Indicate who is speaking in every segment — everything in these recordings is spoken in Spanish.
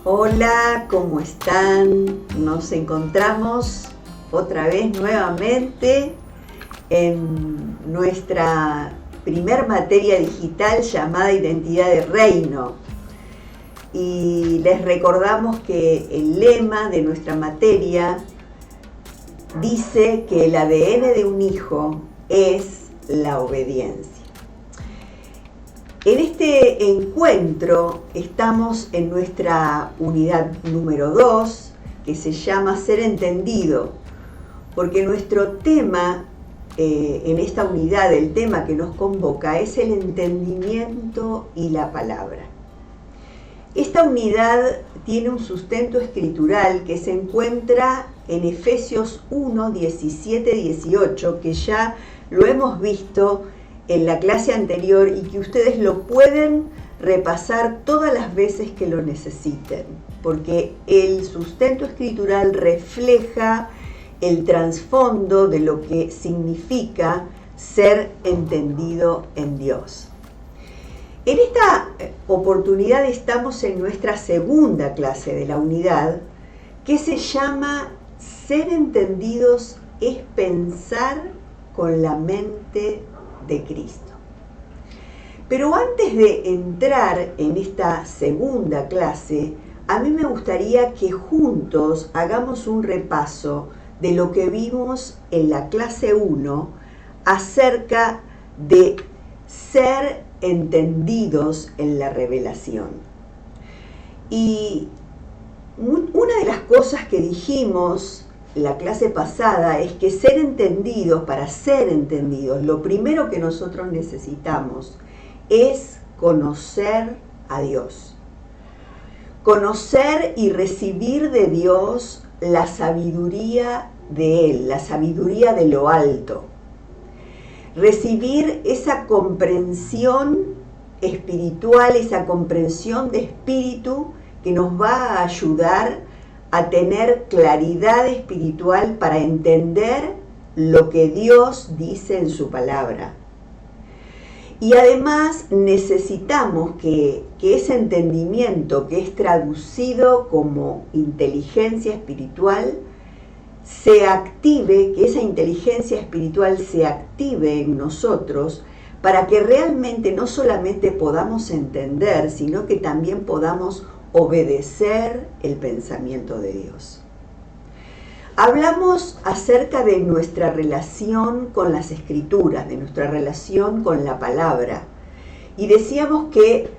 Speaker 1: Hola, ¿cómo están? Nos encontramos otra vez nuevamente en nuestra primer materia digital llamada Identidad de Reino. Y les recordamos que el lema de nuestra materia dice que el ADN de un hijo es la obediencia. En este encuentro estamos en nuestra unidad número 2, que se llama Ser Entendido, porque nuestro tema en esta unidad, el tema que nos convoca, es el entendimiento y la palabra. Esta unidad tiene un sustento escritural que se encuentra en Efesios 1, 17, 18, que ya lo hemos visto en la clase anterior y que ustedes lo pueden repasar todas las veces que lo necesiten, porque el sustento escritural refleja el trasfondo de lo que significa ser entendido en Dios. En esta oportunidad estamos en nuestra segunda clase de la unidad, que se llama Ser entendidos es pensar con la mente de Cristo. Pero antes de entrar en esta segunda clase, a mí me gustaría que juntos hagamos un repaso de lo que vimos en la clase 1 acerca de ser entendidos en la revelación. Y una de las cosas que dijimos la clase pasada es que para ser entendidos, lo primero que nosotros necesitamos es conocer a Dios. Conocer y recibir de Dios la sabiduría de Él, la sabiduría de lo alto. Recibir esa comprensión espiritual, esa comprensión de espíritu que nos va a ayudar a tener claridad espiritual para entender lo que Dios dice en su palabra. Y además necesitamos que ese entendimiento, que es traducido como inteligencia espiritual, se active, que esa inteligencia espiritual se active en nosotros para que realmente no solamente podamos entender, sino que también podamos obedecer el pensamiento de Dios. Hablamos acerca de nuestra relación con las Escrituras, de nuestra relación con la palabra, y decíamos que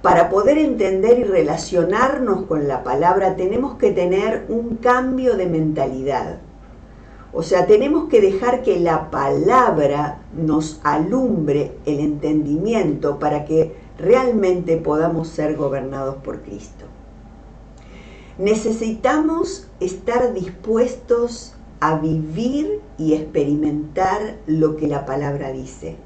Speaker 1: para poder entender y relacionarnos con la palabra tenemos que tener un cambio de mentalidad. O sea, tenemos que dejar que la palabra nos alumbre el entendimiento para que realmente podamos ser gobernados por Cristo. Necesitamos estar dispuestos a vivir y experimentar lo que la palabra dice.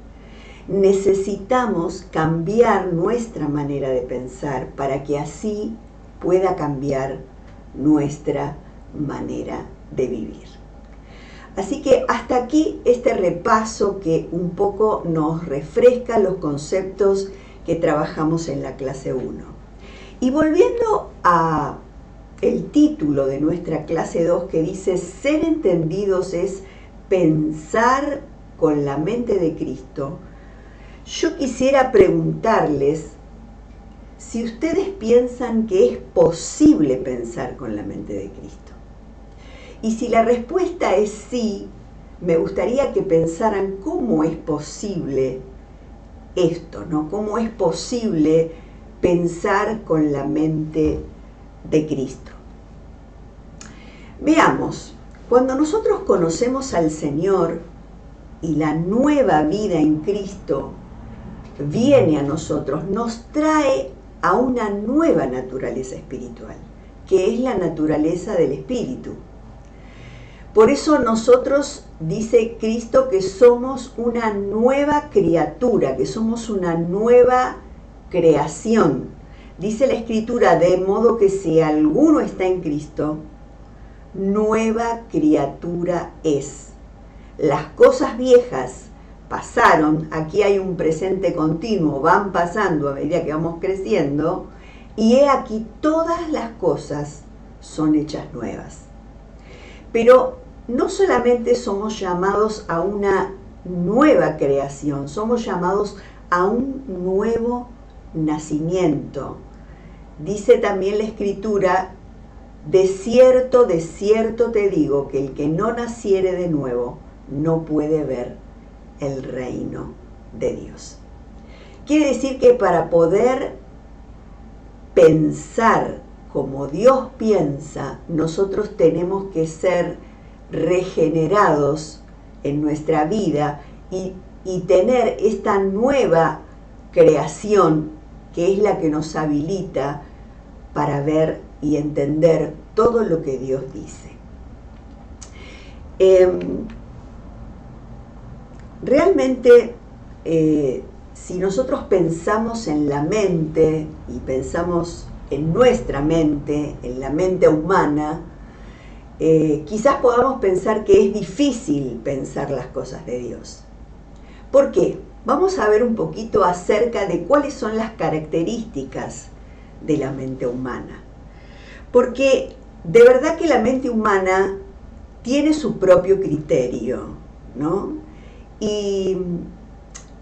Speaker 1: Necesitamos cambiar nuestra manera de pensar para que así pueda cambiar nuestra manera de vivir. Así que hasta aquí este repaso que un poco nos refresca los conceptos que trabajamos en la clase 1. Y volviendo a el título de nuestra clase 2 que dice ser entendidos es pensar con la mente de Cristo, yo quisiera preguntarles si ustedes piensan que es posible pensar con la mente de Cristo. Y si la respuesta es sí, me gustaría que pensaran cómo es posible esto, ¿no? ¿Cómo es posible pensar con la mente de Cristo? Veamos, cuando nosotros conocemos al Señor y la nueva vida en Cristo viene a nosotros, nos trae a una nueva naturaleza espiritual, que es la naturaleza del Espíritu. Por eso nosotros, dice Cristo, que somos una nueva criatura, que somos una nueva creación. Dice la Escritura, de modo que si alguno está en Cristo, nueva criatura es. Las cosas viejas pasaron, aquí hay un presente continuo, van pasando a medida que vamos creciendo, y he aquí todas las cosas son hechas nuevas. Pero no solamente somos llamados a una nueva creación, somos llamados a un nuevo nacimiento. Dice también la Escritura, de cierto te digo, que el que no naciere de nuevo no puede ver el reino de Dios. Quiere decir que para poder pensar como Dios piensa, nosotros tenemos que ser regenerados en nuestra vida y tener esta nueva creación que es la que nos habilita para ver y entender todo lo que Dios dice. Realmente, si nosotros pensamos en la mente y pensamos en nuestra mente, en la mente humana, quizás podamos pensar que es difícil pensar las cosas de Dios. ¿Por qué? Vamos a ver un poquito acerca de cuáles son las características de la mente humana. Porque de verdad que la mente humana tiene su propio criterio, ¿no? Y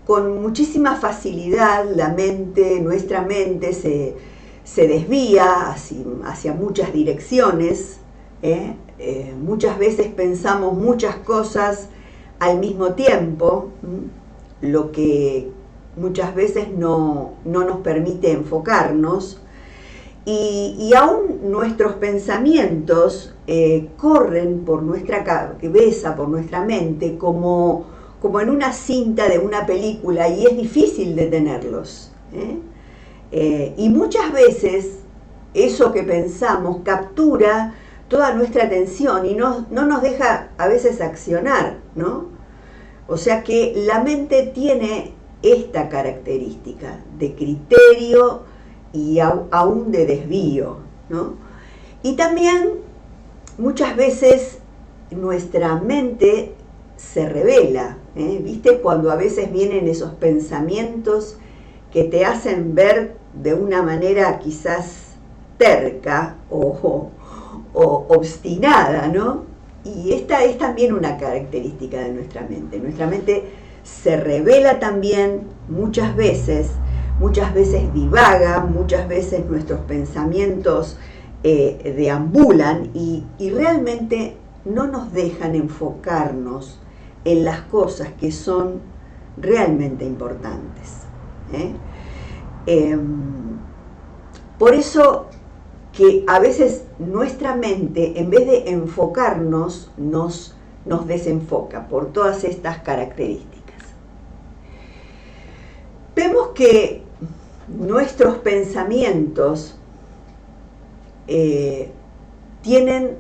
Speaker 1: con muchísima facilidad nuestra mente se desvía hacia muchas direcciones. Muchas veces pensamos muchas cosas al mismo tiempo, lo que muchas veces no nos permite enfocarnos, y aún nuestros pensamientos corren por nuestra cabeza, por nuestra mente, como en una cinta de una película, y es difícil detenerlos. Y muchas veces eso que pensamos captura toda nuestra atención y no nos deja a veces accionar, ¿no? O sea que la mente tiene esta característica de criterio y aún de desvío, ¿no? Y también muchas veces nuestra mente se revela, ¿viste? Cuando a veces vienen esos pensamientos que te hacen ver de una manera quizás terca o obstinada, ¿no? Y esta es también una característica de nuestra mente. Nuestra mente se revela también muchas veces divaga, muchas veces nuestros pensamientos deambulan y realmente no nos dejan enfocarnos en las cosas que son realmente importantes. Por eso que a veces nuestra mente, en vez de enfocarnos, nos desenfoca por todas estas características. Vemos que nuestros pensamientos tienen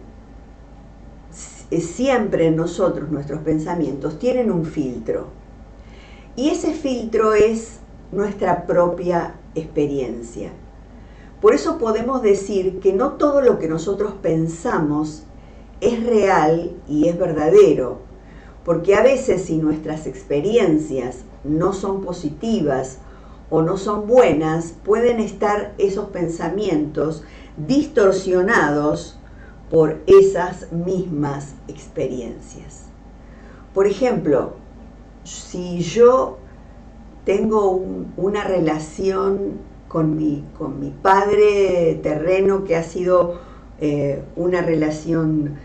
Speaker 1: siempre en nosotros, nuestros pensamientos tienen un filtro, y ese filtro es nuestra propia experiencia. Por eso podemos decir que no todo lo que nosotros pensamos es real y es verdadero, porque a veces si nuestras experiencias no son positivas o no son buenas, pueden estar esos pensamientos distorsionados por esas mismas experiencias. Por ejemplo, si yo tengo una relación con mi padre terreno que ha sido una relación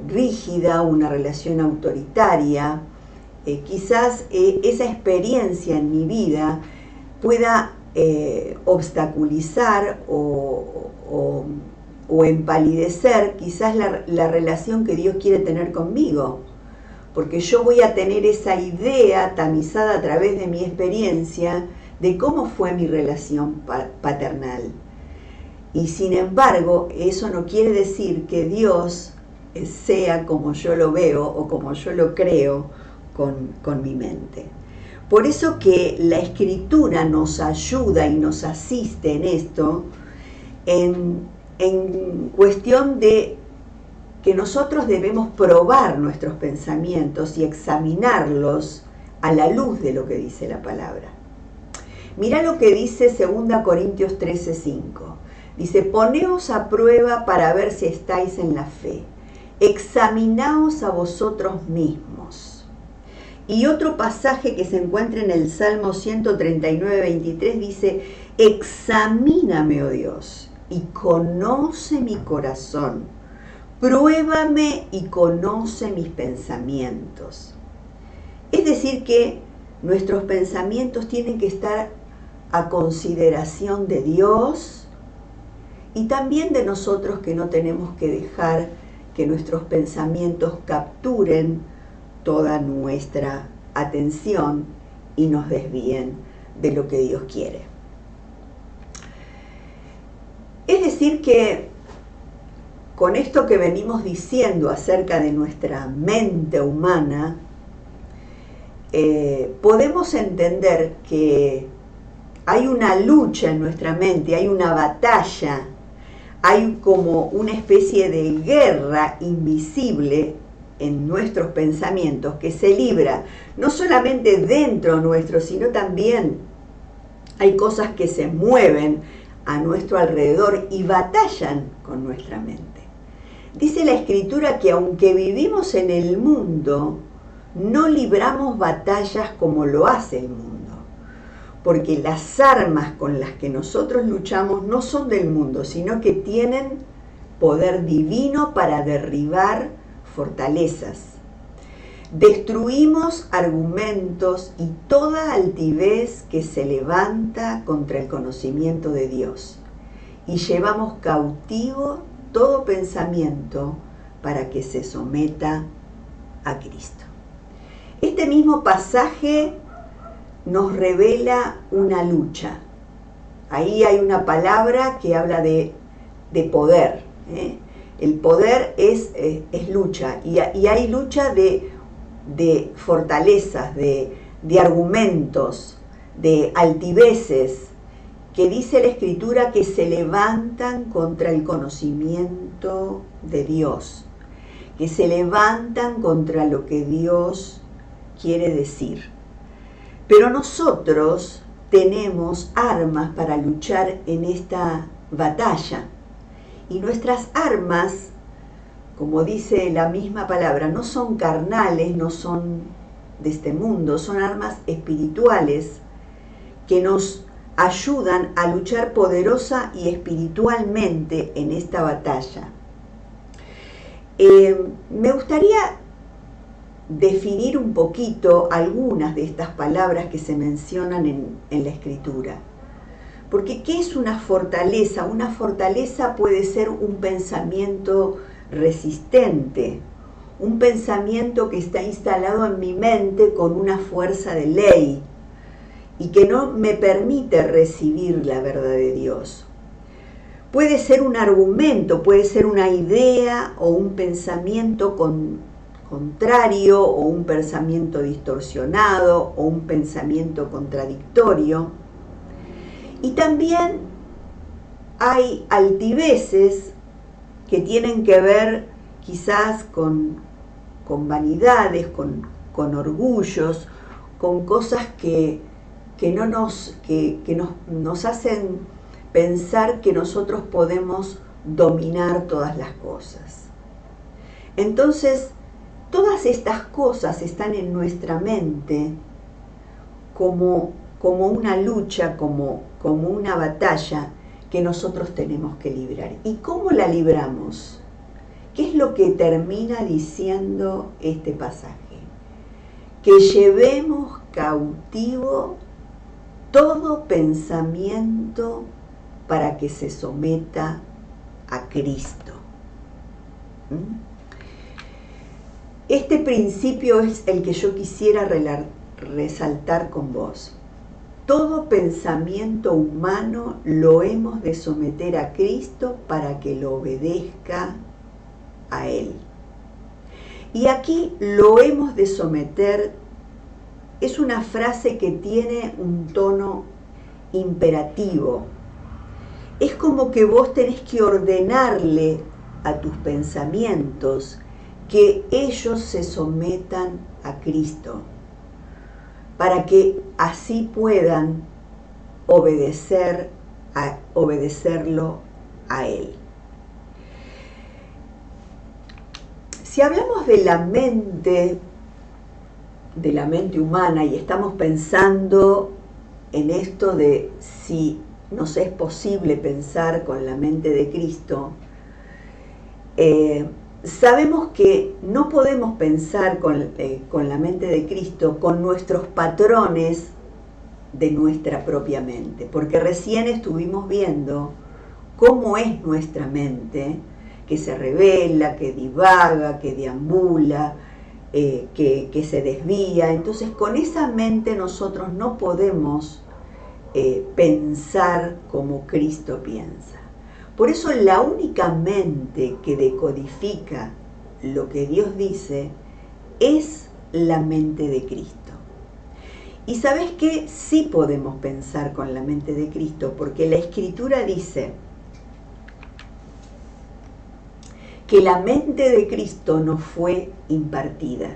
Speaker 1: rígida, una relación autoritaria, quizás esa experiencia en mi vida pueda obstaculizar o empalidecer quizás la relación que Dios quiere tener conmigo, porque yo voy a tener esa idea tamizada a través de mi experiencia de cómo fue mi relación paternal. Y sin embargo, eso no quiere decir que Dios sea como yo lo veo o como yo lo creo con mi mente. Por eso que la Escritura nos ayuda y nos asiste en esto, en cuestión de que nosotros debemos probar nuestros pensamientos y examinarlos a la luz de lo que dice la palabra. Mirá lo que dice 2 Corintios 13:5. Dice, poneos a prueba para ver si estáis en la fe. Examinaos a vosotros mismos. Y otro pasaje que se encuentra en el Salmo 139:23 dice, examíname, oh Dios, y conoce mi corazón. Pruébame y conoce mis pensamientos. Es decir que nuestros pensamientos tienen que estar a consideración de Dios y también de nosotros, que no tenemos que dejar que nuestros pensamientos capturen toda nuestra atención y nos desvíen de lo que Dios quiere. Es decir que con esto que venimos diciendo acerca de nuestra mente humana, podemos entender que hay una lucha en nuestra mente, hay una batalla, hay como una especie de guerra invisible en nuestros pensamientos que se libra no solamente dentro nuestro, sino también hay cosas que se mueven a nuestro alrededor y batallan con nuestra mente. Dice la Escritura que aunque vivimos en el mundo, no libramos batallas como lo hace el mundo, porque las armas con las que nosotros luchamos no son del mundo, sino que tienen poder divino para derribar fortalezas. Destruimos argumentos y toda altivez que se levanta contra el conocimiento de Dios, y llevamos cautivo todo pensamiento para que se someta a Cristo. Este mismo pasaje nos revela una lucha. Ahí hay una palabra que habla de poder. El poder es lucha, y hay lucha de fortalezas, de argumentos, de altiveces, que dice la Escritura que se levantan contra el conocimiento de Dios, que se levantan contra lo que Dios quiere decir. Pero nosotros tenemos armas para luchar en esta batalla. Y nuestras armas, como dice la misma palabra, no son carnales, no son de este mundo, son armas espirituales que nos ayudan a luchar poderosa y espiritualmente en esta batalla. Me gustaría definir un poquito algunas de estas palabras que se mencionan en la Escritura. Porque ¿qué es una fortaleza? Una fortaleza puede ser un pensamiento resistente, un pensamiento que está instalado en mi mente con una fuerza de ley y que no me permite recibir la verdad de Dios. Puede ser un argumento, puede ser una idea o un pensamiento contrario, o un pensamiento distorsionado, o un pensamiento contradictorio. Y también hay altiveces que tienen que ver quizás con vanidades, con orgullos, con cosas que nos hacen pensar que nosotros podemos dominar todas las cosas. Entonces, todas estas cosas están en nuestra mente como una lucha, como una batalla que nosotros tenemos que librar. ¿Y cómo la libramos? ¿Qué es lo que termina diciendo este pasaje? Que llevemos cautivo todo pensamiento para que se someta a Cristo. Este principio es el que yo quisiera resaltar con vos. Todo pensamiento humano lo hemos de someter a Cristo para que lo obedezca a Él. Y aquí lo hemos de someter es una frase que tiene un tono imperativo. Es como que vos tenés que ordenarle a tus pensamientos que ellos se sometan a Cristo, para que así puedan obedecerlo a Él. Si hablamos de la mente humana y estamos pensando en esto de si nos es posible pensar con la mente de Cristo, sabemos que no podemos pensar con la mente de Cristo con nuestros patrones de nuestra propia mente, porque recién estuvimos viendo cómo es nuestra mente, que se revela, que divaga, que deambula, que se desvía. Entonces con esa mente nosotros no podemos pensar como Cristo piensa. Por eso la única mente que decodifica lo que Dios dice es la mente de Cristo. Y ¿sabes qué? Sí podemos pensar con la mente de Cristo, porque la Escritura dice que la mente de Cristo nos fue impartida.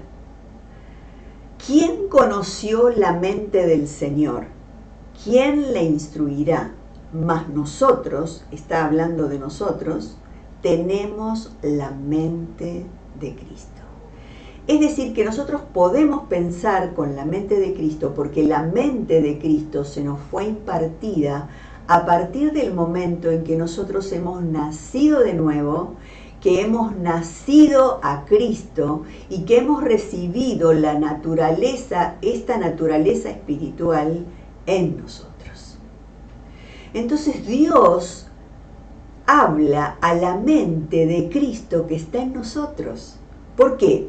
Speaker 1: ¿Quién conoció la mente del Señor? ¿Quién le instruirá? Mas nosotros, está hablando de nosotros, tenemos la mente de Cristo. Es decir, que nosotros podemos pensar con la mente de Cristo porque la mente de Cristo se nos fue impartida a partir del momento en que nosotros hemos nacido de nuevo, que hemos nacido a Cristo y que hemos recibido la naturaleza, esta naturaleza espiritual en nosotros. Entonces Dios habla a la mente de Cristo que está en nosotros. ¿Por qué?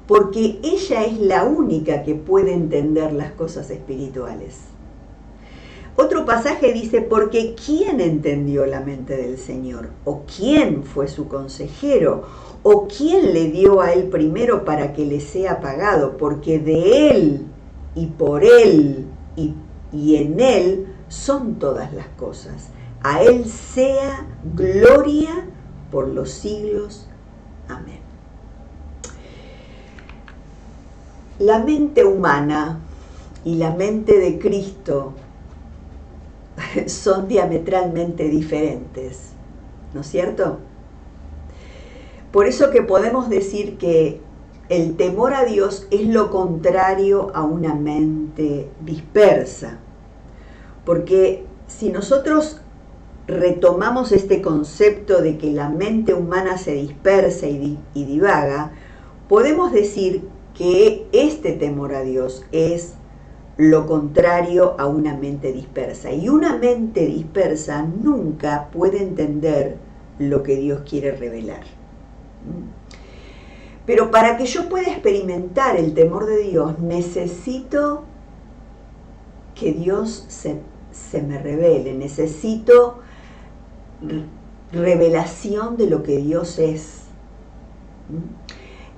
Speaker 1: Porque ella es la única que puede entender las cosas espirituales. Otro pasaje dice, porque ¿quién entendió la mente del Señor? ¿O quién fue su consejero? ¿O quién le dio a él primero para que le sea pagado? Porque de él y por él y en él son todas las cosas. A él sea gloria por los siglos. Amén. La mente humana y la mente de Cristo son diametralmente diferentes, ¿no es cierto? Por eso que podemos decir que el temor a Dios es lo contrario a una mente dispersa. Porque si nosotros retomamos este concepto de que la mente humana se dispersa y divaga, podemos decir que este temor a Dios es lo contrario a una mente dispersa. Y una mente dispersa nunca puede entender lo que Dios quiere revelar. Pero para que yo pueda experimentar el temor de Dios, necesito que Dios se me revele, necesito revelación de lo que Dios es.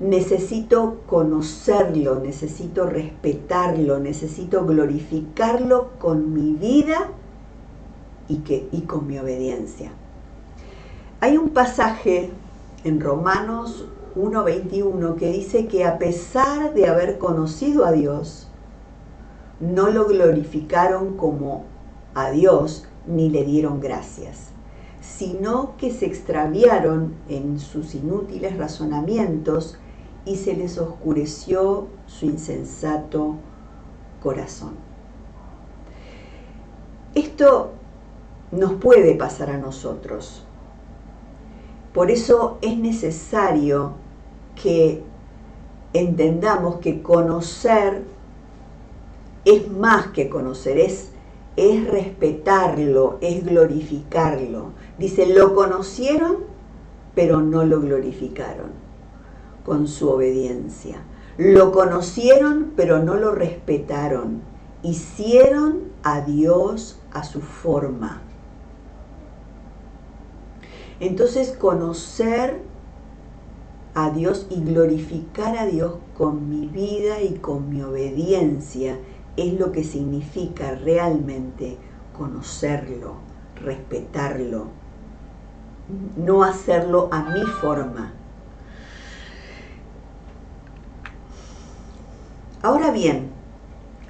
Speaker 1: Necesito conocerlo, necesito respetarlo, necesito glorificarlo con mi vida y con mi obediencia. Hay un pasaje en Romanos 1:21 que dice que a pesar de haber conocido a Dios, no lo glorificaron como a Dios ni le dieron gracias, sino que se extraviaron en sus inútiles razonamientos y se les oscureció su insensato corazón. Esto nos puede pasar a nosotros. Por eso es necesario que entendamos que conocer es más que conocer, es respetarlo, es glorificarlo. Dice, lo conocieron, pero no lo glorificaron con su obediencia. Lo conocieron, pero no lo respetaron. Hicieron a Dios a su forma. Entonces, conocer a Dios y glorificar a Dios con mi vida y con mi obediencia es lo que significa realmente conocerlo, respetarlo no hacerlo a mi forma. Ahora bien,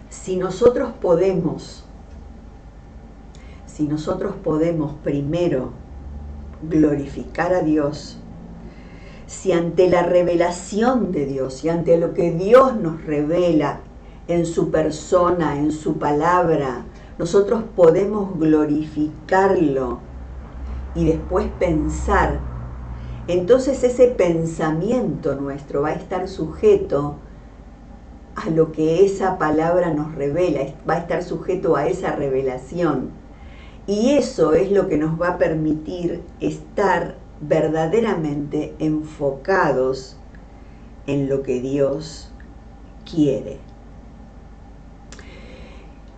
Speaker 1: si nosotros podemos primero glorificar a Dios, si ante la revelación de Dios y ante lo que Dios nos revela en su persona, en su palabra, nosotros podemos glorificarlo y después pensar, entonces ese pensamiento nuestro va a estar sujeto a lo que esa palabra nos revela, va a estar sujeto a esa revelación. Y eso es lo que nos va a permitir estar verdaderamente enfocados en lo que Dios quiere.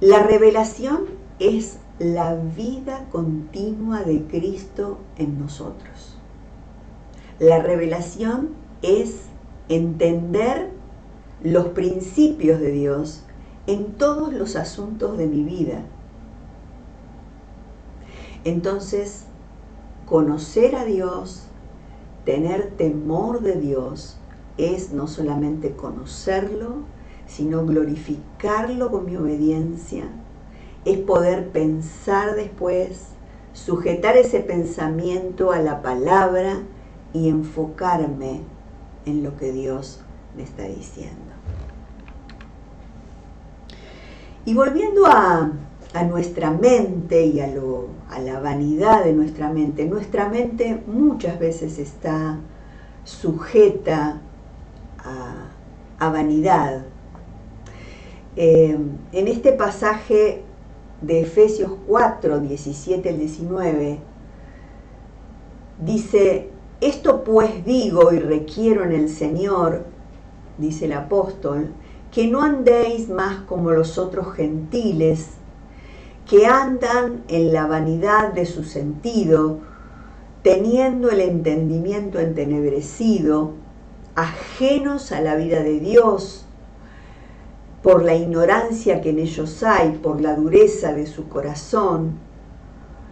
Speaker 1: La revelación es la vida continua de Cristo en nosotros. La revelación es entender los principios de Dios en todos los asuntos de mi vida. Entonces, conocer a Dios, tener temor de Dios, es no solamente conocerlo, sino glorificarlo con mi obediencia, es poder pensar después, sujetar ese pensamiento a la palabra y enfocarme en lo que Dios me está diciendo. Y volviendo a nuestra mente y a la vanidad de nuestra mente muchas veces está sujeta a vanidad. En este pasaje de Efesios 4, 17 al 19, dice: esto pues digo y requiero en el Señor, dice el apóstol, que no andéis más como los otros gentiles, que andan en la vanidad de su sentido, teniendo el entendimiento entenebrecido, ajenos a la vida de Dios, por la ignorancia que en ellos hay, por la dureza de su corazón,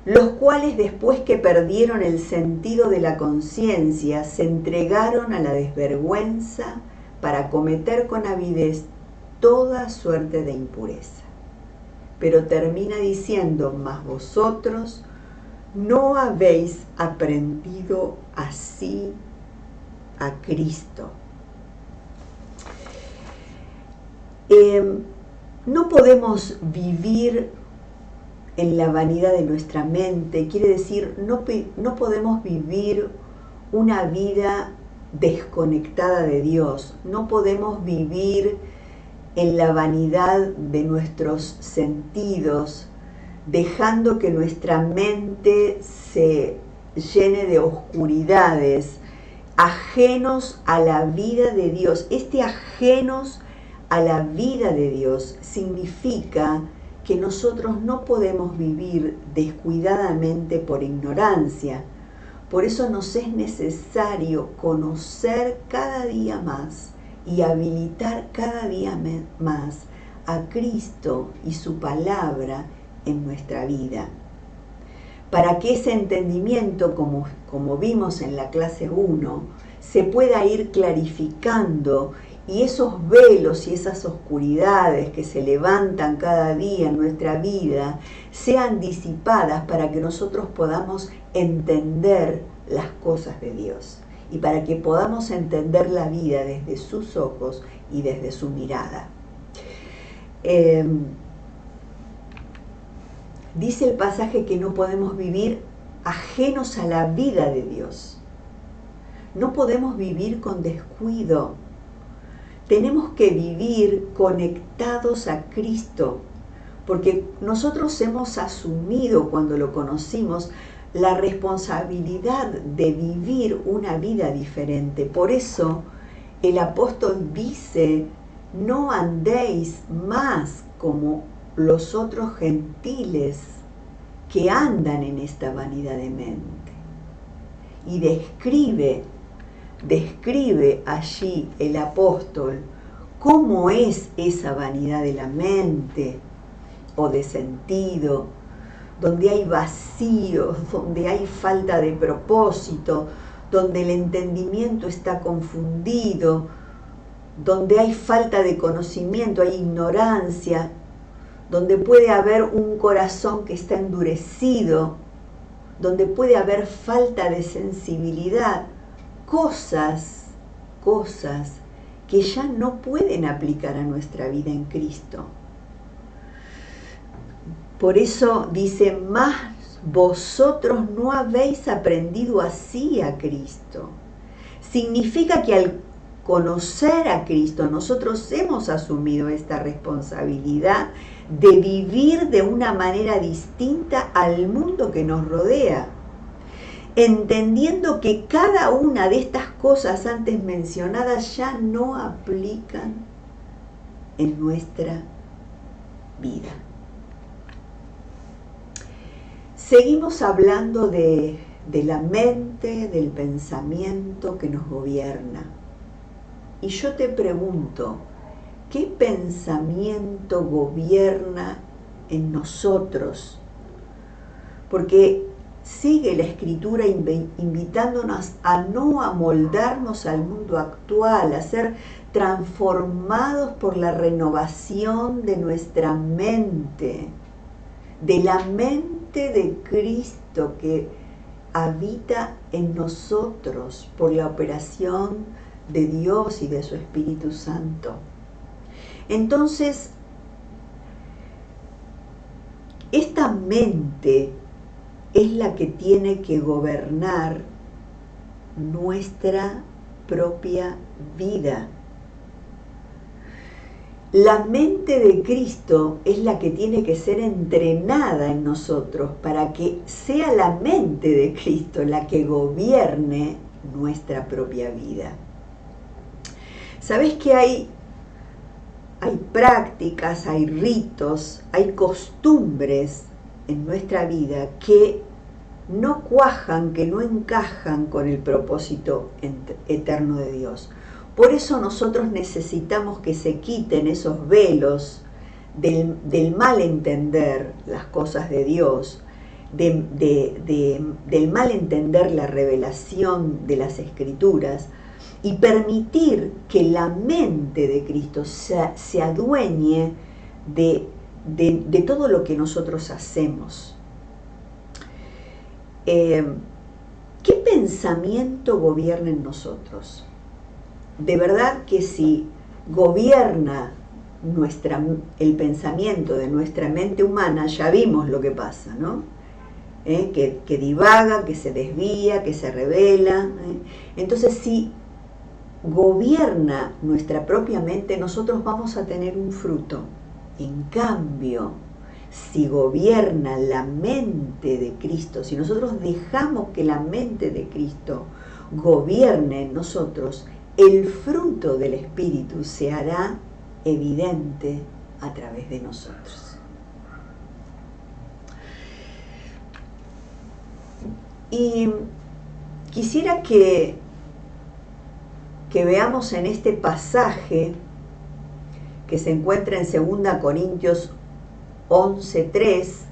Speaker 1: los cuales después que perdieron el sentido de la conciencia, se entregaron a la desvergüenza para cometer con avidez toda suerte de impureza. Pero termina diciendo: mas vosotros no habéis aprendido así a Cristo. No podemos vivir en la vanidad de nuestra mente, quiere decir, no podemos vivir una vida desconectada de Dios, no podemos vivir en la vanidad de nuestros sentidos, dejando que nuestra mente se llene de oscuridades, ajenos a la vida de Dios. Este ajenos a la vida de Dios significa que nosotros no podemos vivir descuidadamente por ignorancia. Por eso nos es necesario conocer cada día más y habilitar cada día más a Cristo y su palabra en nuestra vida. Para que ese entendimiento, como vimos en la clase 1, se pueda ir clarificando y esos velos y esas oscuridades que se levantan cada día en nuestra vida sean disipadas para que nosotros podamos entender las cosas de Dios y para que podamos entender la vida desde sus ojos y desde su mirada. Dice el pasaje que no podemos vivir ajenos a la vida de Dios. No podemos vivir con descuido. Tenemos que vivir conectados a Cristo, porque nosotros hemos asumido cuando lo conocimos la responsabilidad de vivir una vida diferente. Por eso el apóstol dice: no andéis más como los otros gentiles que andan en esta vanidad de mente. Y describe allí el apóstol cómo es esa vanidad de la mente o de sentido, donde hay vacío, donde hay falta de propósito, donde el entendimiento está confundido, donde hay falta de conocimiento, hay ignorancia, donde puede haber un corazón que está endurecido, donde puede haber falta de sensibilidad, cosas que ya no pueden aplicar a nuestra vida en Cristo. Por eso dice, más vosotros no habéis aprendido así a Cristo. Significa que al conocer a Cristo, nosotros hemos asumido esta responsabilidad de vivir de una manera distinta al mundo que nos rodea, entendiendo que cada una de estas cosas antes mencionadas ya no aplican en nuestra vida. Seguimos hablando de la mente, del pensamiento que nos gobierna. Y yo te pregunto, ¿qué pensamiento gobierna en nosotros? Porque sigue la Escritura invitándonos a no amoldarnos al mundo actual, a ser transformados por la renovación de nuestra mente, de la mente de Cristo que habita en nosotros por la operación de Dios y de su Espíritu Santo. Entonces, esta mente es la que tiene que gobernar nuestra propia vida. La mente de Cristo es la que tiene que ser entrenada en nosotros para que sea la mente de Cristo la que gobierne nuestra propia vida. ¿Sabés que hay prácticas, hay ritos, hay costumbres en nuestra vida que no cuajan, que no encajan con el propósito eterno de Dios? Por eso nosotros necesitamos que se quiten esos velos del mal entender las cosas de Dios, del mal entender la revelación de las Escrituras, y permitir que la mente de Cristo se adueñe de todo lo que nosotros hacemos. ¿Qué pensamiento gobierna en nosotros? De verdad que si gobierna el pensamiento de nuestra mente humana, ya vimos lo que pasa, ¿no? Que divaga, que se desvía, que se revela. Entonces, si gobierna nuestra propia mente, nosotros vamos a tener un fruto. En cambio, si gobierna la mente de Cristo, si nosotros dejamos que la mente de Cristo gobierne en nosotros, el fruto del Espíritu se hará evidente a través de nosotros. Y quisiera que veamos en este pasaje que se encuentra en 2 Corintios 11:3,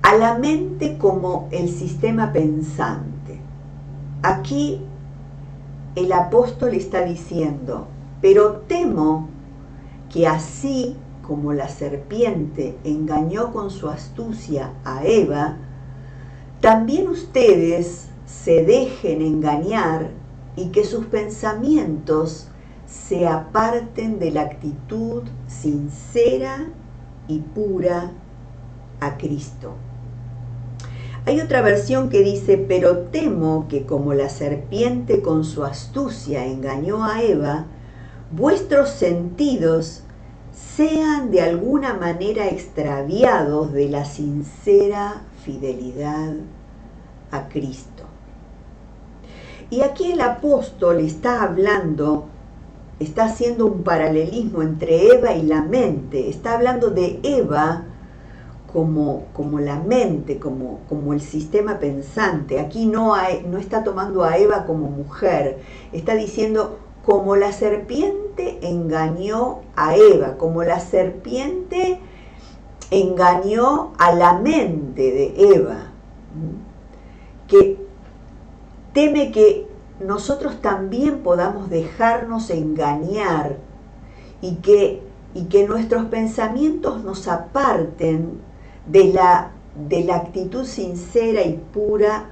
Speaker 1: a la mente como el sistema pensante. Aquí el apóstol está diciendo, pero temo que así como la serpiente engañó con su astucia a Eva, también ustedes se dejen engañar y que sus pensamientos se aparten de la actitud sincera y pura a Cristo. Hay otra versión que dice, pero temo que como la serpiente con su astucia engañó a Eva, vuestros sentidos sean de alguna manera extraviados de la sincera fidelidad a Cristo. Y aquí el apóstol está hablando, está haciendo un paralelismo entre Eva y la mente. Está hablando de Eva como la mente, como el sistema pensante. Aquí no está tomando a Eva como mujer, está diciendo como la serpiente engañó a Eva, como la serpiente engañó a la mente de Eva, que teme que nosotros también podamos dejarnos engañar y que nuestros pensamientos nos aparten de la actitud sincera y pura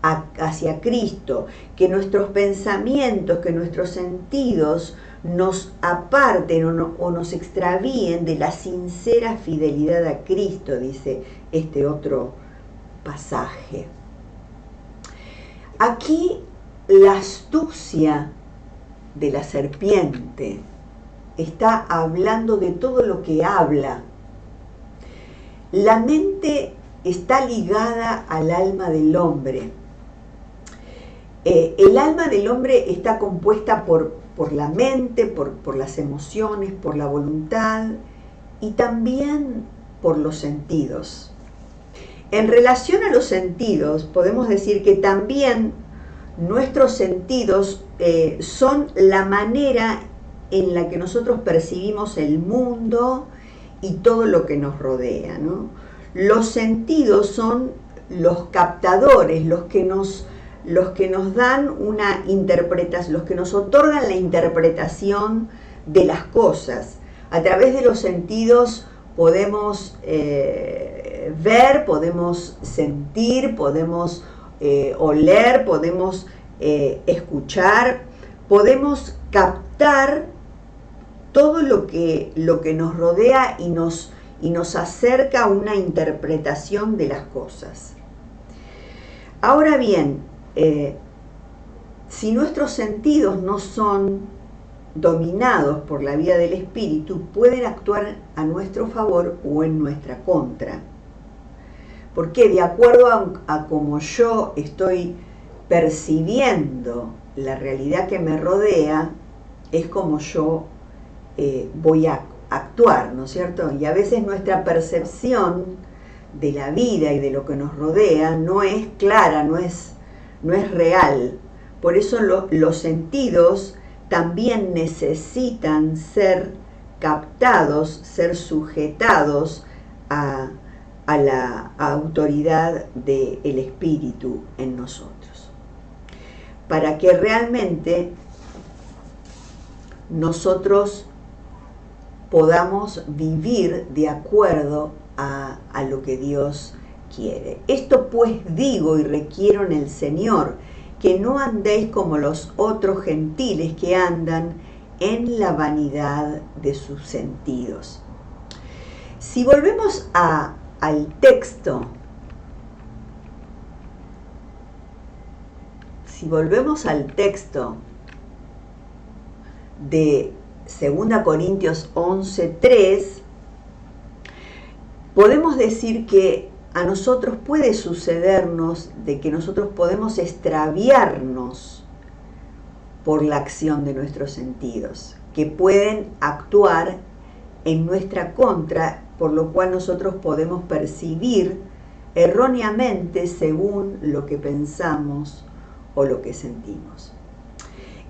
Speaker 1: hacia Cristo, que nuestros pensamientos, que nuestros sentidos nos aparten o nos extravíen de la sincera fidelidad a Cristo, dice este otro pasaje. Aquí la astucia de la serpiente está hablando de todo lo que habla. La mente está ligada al alma del hombre. El alma del hombre está compuesta por la mente, por las emociones, por la voluntad y también por los sentidos. En relación a los sentidos, podemos decir que también nuestros sentidos son la manera en la que nosotros percibimos el mundo y todo lo que nos rodea, ¿no? Los sentidos son los captadores, los que nos dan una interpretación, los que nos otorgan la interpretación de las cosas. A través de los sentidos podemos ver, podemos sentir, podemos oler, podemos escuchar, podemos captar todo lo que nos rodea y nos acerca a una interpretación de las cosas. Ahora bien, si nuestros sentidos no son dominados por la vía del espíritu, pueden actuar a nuestro favor o en nuestra contra. Porque de acuerdo a cómo yo estoy percibiendo la realidad que me rodea, es como yo voy a actuar, ¿no es cierto? Y a veces nuestra percepción de la vida y de lo que nos rodea no es clara, no es real. Por eso los sentidos también necesitan ser captados, ser sujetados a la autoridad del espíritu en nosotros, para que realmente nosotros podamos vivir de acuerdo a lo que Dios quiere. Esto pues digo y requiero en el Señor, que no andéis como los otros gentiles que andan en la vanidad de sus sentidos. Si volvemos al texto, de 2 Corintios 11:3, podemos decir que a nosotros puede sucedernos de que nosotros podemos extraviarnos por la acción de nuestros sentidos, que pueden actuar en nuestra contra, por lo cual nosotros podemos percibir erróneamente según lo que pensamos o lo que sentimos.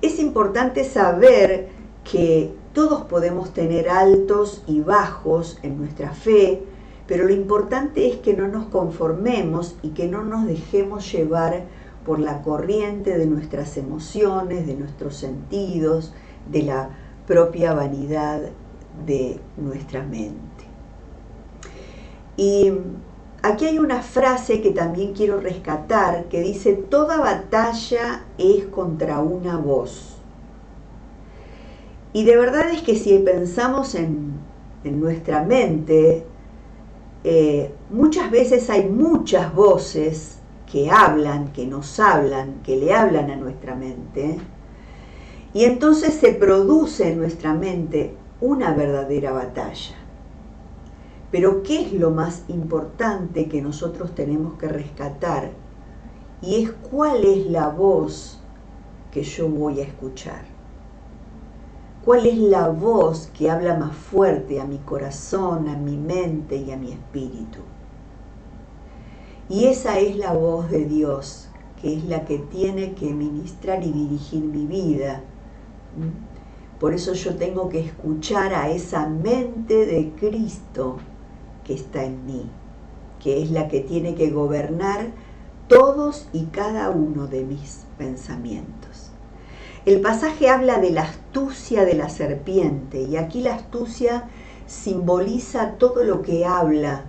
Speaker 1: Es importante saber que todos podemos tener altos y bajos en nuestra fe, pero lo importante es que no nos conformemos y que no nos dejemos llevar por la corriente de nuestras emociones, de nuestros sentidos, de la propia vanidad de nuestra mente. Y aquí hay una frase que también quiero rescatar, que dice: toda batalla es contra una voz. Y de verdad es que si pensamos en nuestra mente, muchas veces hay muchas voces que hablan, que nos hablan, que le hablan a nuestra mente, y entonces se produce en nuestra mente una verdadera batalla. Pero ¿qué es lo más importante que nosotros tenemos que rescatar? Y es cuál es la voz que yo voy a escuchar. ¿Cuál es la voz que habla más fuerte a mi corazón, a mi mente y a mi espíritu? Y esa es la voz de Dios, que es la que tiene que ministrar y dirigir mi vida. Por eso yo tengo que escuchar a esa mente de Cristo que está en mí, que es la que tiene que gobernar todos y cada uno de mis pensamientos. El pasaje habla de la astucia de la serpiente, y aquí la astucia simboliza todo lo que habla,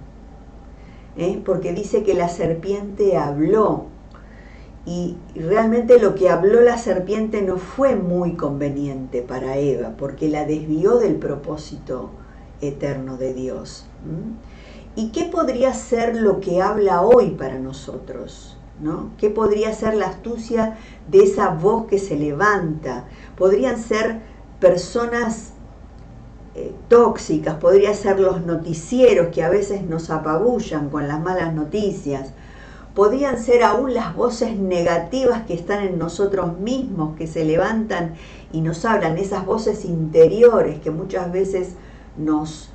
Speaker 1: porque dice que la serpiente habló, y realmente lo que habló la serpiente no fue muy conveniente para Eva, porque la desvió del propósito eterno de Dios. ¿Y qué podría ser lo que habla hoy para nosotros? ¿No? ¿Qué podría ser la astucia de esa voz que se levanta? Podrían ser personas tóxicas, podrían ser los noticieros que a veces nos apabullan con las malas noticias, podrían ser aún las voces negativas que están en nosotros mismos, que se levantan y nos hablan, esas voces interiores que muchas veces nos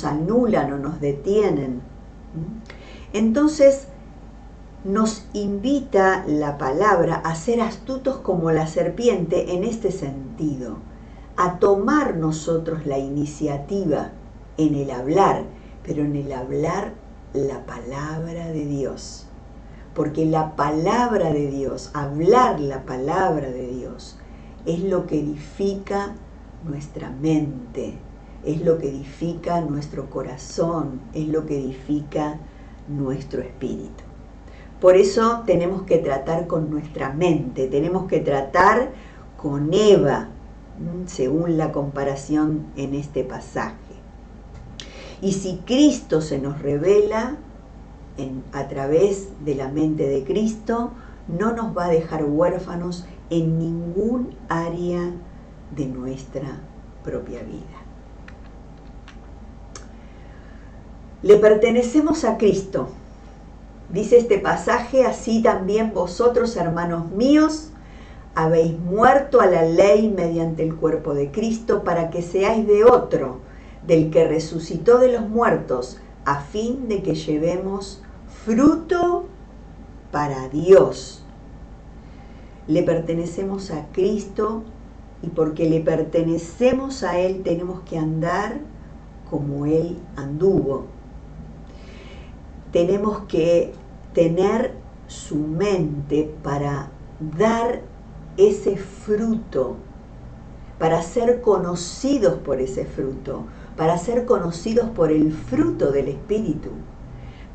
Speaker 1: anulan o nos detienen. Entonces nos invita la palabra a ser astutos como la serpiente en este sentido, a tomar nosotros la iniciativa en el hablar, pero en el hablar la palabra de Dios. Porque la palabra de Dios, hablar la palabra de Dios, es lo que edifica nuestra mente, es lo que edifica nuestro corazón, es lo que edifica nuestro espíritu. Por eso tenemos que tratar con nuestra mente, tenemos que tratar con Eva, según la comparación en este pasaje. Y si Cristo se nos revela a través de la mente de Cristo, no nos va a dejar huérfanos en ningún área de nuestra propia vida. Le pertenecemos a Cristo. Dice este pasaje: así también vosotros, hermanos míos, habéis muerto a la ley mediante el cuerpo de Cristo, para que seáis de otro, del que resucitó de los muertos, a fin de que llevemos fruto para Dios. Le pertenecemos a Cristo, y porque le pertenecemos a Él tenemos que andar como Él anduvo. Tenemos que tener su mente para dar ese fruto, para ser conocidos por ese fruto, para ser conocidos por el fruto del Espíritu,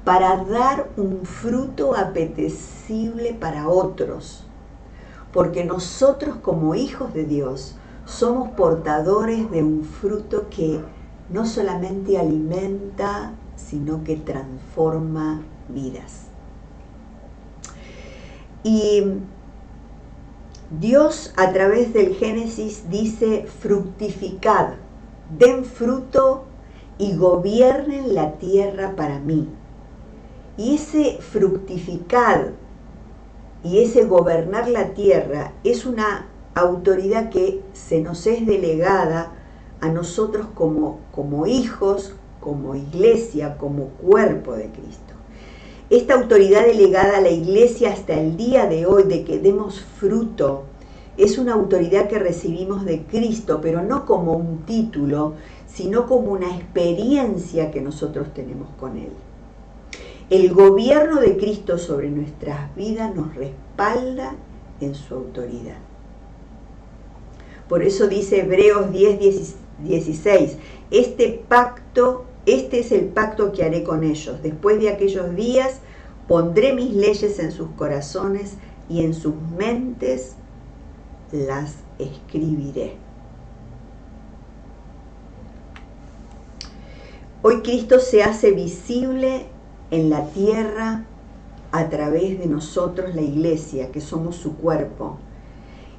Speaker 1: para dar un fruto apetecible para otros. Porque nosotros, como hijos de Dios, somos portadores de un fruto que no solamente alimenta, sino que transforma vidas. Y Dios, a través del Génesis, dice: fructificad, den fruto y gobiernen la tierra para mí. Y ese fructificar y ese gobernar la tierra es una autoridad que se nos es delegada a nosotros como hijos, como iglesia, como cuerpo de Cristo. Esta autoridad delegada a la iglesia hasta el día de hoy, de que demos fruto, es una autoridad que recibimos de Cristo, pero no como un título, sino como una experiencia que nosotros tenemos con Él. El gobierno de Cristo sobre nuestras vidas nos respalda en su autoridad. Por eso dice Hebreos 10:16, este es el pacto que haré con ellos. Después de aquellos días pondré mis leyes en sus corazones y en sus mentes las escribiré. Hoy Cristo se hace visible en la tierra a través de nosotros, la iglesia, que somos su cuerpo.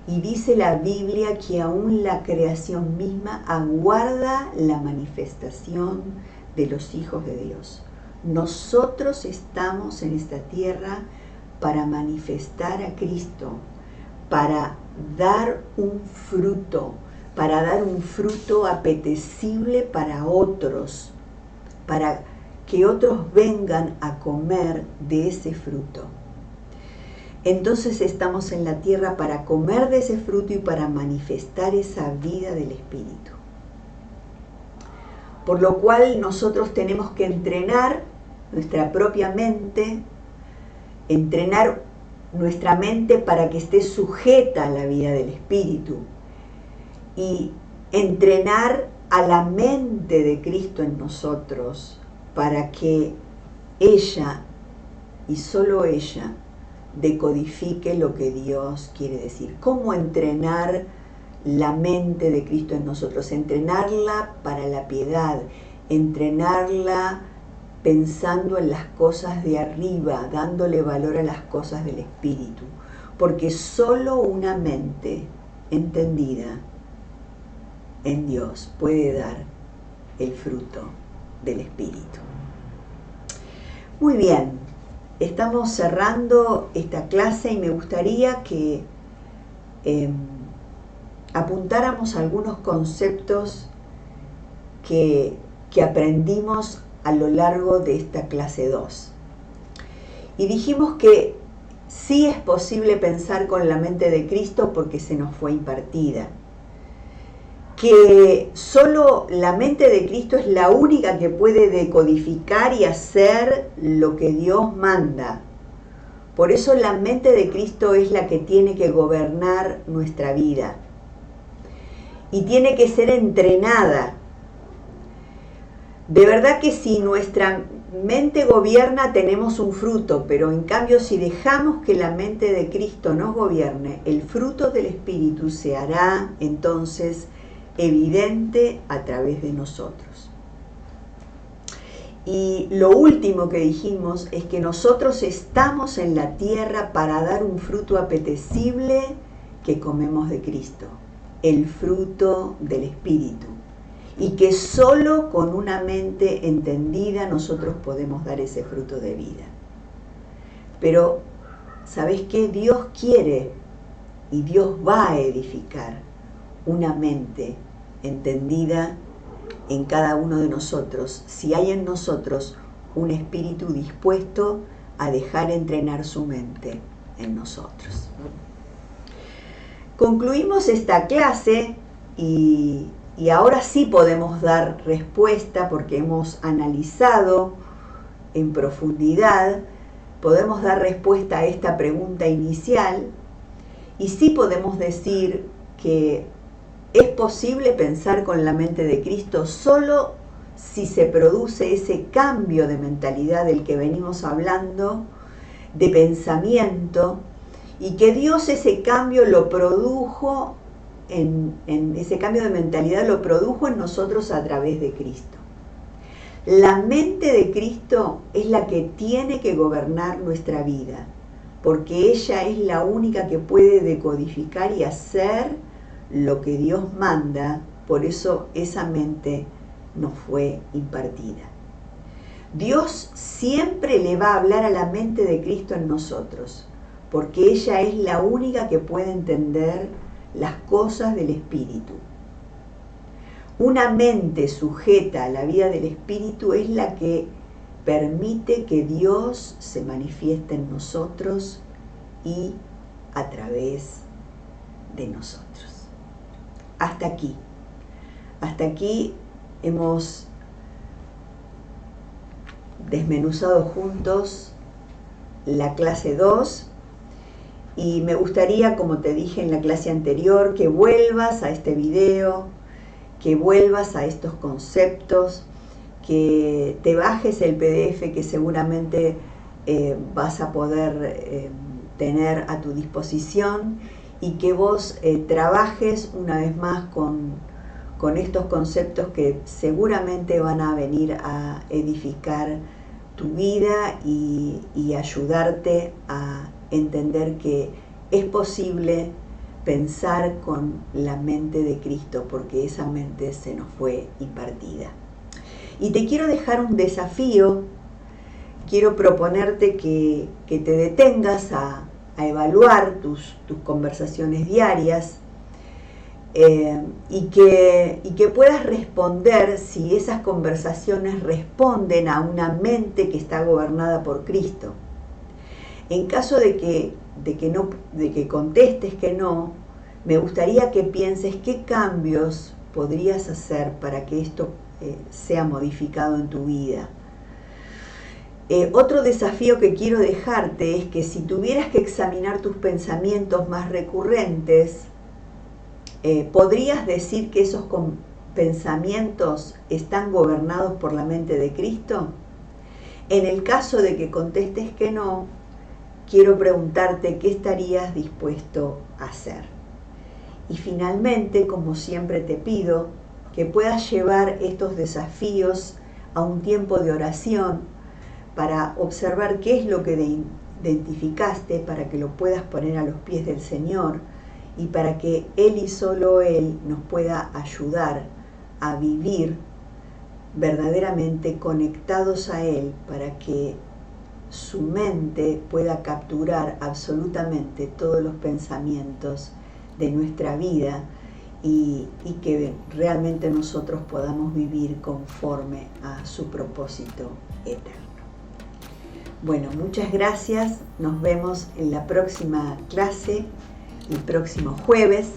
Speaker 1: Y dice la Biblia que aún la creación misma aguarda la manifestación de los hijos de Dios. Nosotros estamos en esta tierra para manifestar a Cristo, para dar un fruto apetecible para otros, para que otros vengan a comer de ese fruto. Entonces estamos en la tierra para comer de ese fruto y para manifestar esa vida del Espíritu. por lo cual nosotros tenemos que entrenar nuestra propia mente, entrenar nuestra mente para que esté sujeta a la vida del Espíritu y entrenar a la mente de Cristo en nosotros para que ella y solo ella decodifique lo que Dios quiere decir. ¿Cómo entrenar la mente de Cristo en nosotros? Entrenarla para la piedad, entrenarla pensando en las cosas de arriba, dándole valor a las cosas del Espíritu, porque solo una mente entendida en Dios puede dar el fruto del Espíritu. Muy bien, estamos cerrando esta clase y me gustaría que apuntáramos algunos conceptos que aprendimos a lo largo de esta clase 2. Y dijimos que sí es posible pensar con la mente de Cristo porque se nos fue impartida. Que solo la mente de Cristo es la única que puede decodificar y hacer lo que Dios manda. Por eso la mente de Cristo es la que tiene que gobernar nuestra vida. Y tiene que ser entrenada. De verdad que si nuestra mente gobierna tenemos un fruto, pero en cambio si dejamos que la mente de Cristo nos gobierne, el fruto del Espíritu se hará entonces evidente a través de nosotros. Y lo último que dijimos es que nosotros estamos en la tierra para dar un fruto apetecible que comemos de Cristo, el fruto del Espíritu. Y que solo con una mente entendida nosotros podemos dar ese fruto de vida. Pero, ¿sabes qué? Dios quiere y Dios va a edificar una mente entendida en cada uno de nosotros, si hay en nosotros un espíritu dispuesto a dejar entrenar su mente en nosotros. Concluimos esta clase y ahora sí podemos dar respuesta porque hemos analizado en profundidad, podemos dar respuesta a esta pregunta inicial y sí podemos decir que es posible pensar con la mente de Cristo solo si se produce ese cambio de mentalidad del que venimos hablando, de pensamiento, y que Dios ese cambio lo produjo ese cambio de mentalidad lo produjo en nosotros a través de Cristo. La mente de Cristo es la que tiene que gobernar nuestra vida, porque ella es la única que puede decodificar y hacer lo que Dios manda, por eso esa mente nos fue impartida. Dios siempre le va a hablar a la mente de Cristo en nosotros, porque ella es la única que puede entender las cosas del Espíritu. Una mente sujeta a la vida del Espíritu es la que permite que Dios se manifieste en nosotros y a través de nosotros. Hasta aquí hemos desmenuzado juntos la clase 2 y me gustaría, como te dije en la clase anterior, que vuelvas a este video, que vuelvas a estos conceptos, que te bajes el PDF que seguramente vas a poder tener a tu disposición y que vos trabajes una vez más con estos conceptos que seguramente van a venir a edificar tu vida y ayudarte a entender que es posible pensar con la mente de Cristo, porque esa mente se nos fue impartida. Y te quiero dejar un desafío, quiero proponerte que te detengas a evaluar tus conversaciones diarias y que puedas responder si esas conversaciones responden a una mente que está gobernada por Cristo. En caso de que contestes que no, me gustaría que pienses qué cambios podrías hacer para que esto sea modificado en tu vida. Otro desafío que quiero dejarte es que si tuvieras que examinar tus pensamientos más recurrentes, ¿podrías decir que esos pensamientos están gobernados por la mente de Cristo? En el caso de que contestes que no, quiero preguntarte qué estarías dispuesto a hacer. Y finalmente, como siempre te pido, que puedas llevar estos desafíos a un tiempo de oración para observar qué es lo que identificaste, para que lo puedas poner a los pies del Señor y para que Él y solo Él nos pueda ayudar a vivir verdaderamente conectados a Él, para que su mente pueda capturar absolutamente todos los pensamientos de nuestra vida y que realmente nosotros podamos vivir conforme a su propósito eterno. Bueno, muchas gracias. Nos vemos en la próxima clase, el próximo jueves.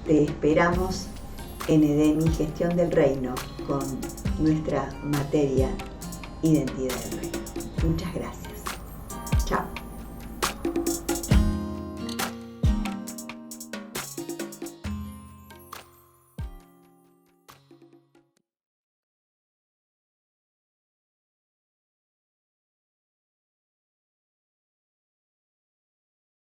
Speaker 1: Te esperamos en Edemi Gestión del Reino con nuestra materia Identidad del Reino. Muchas gracias.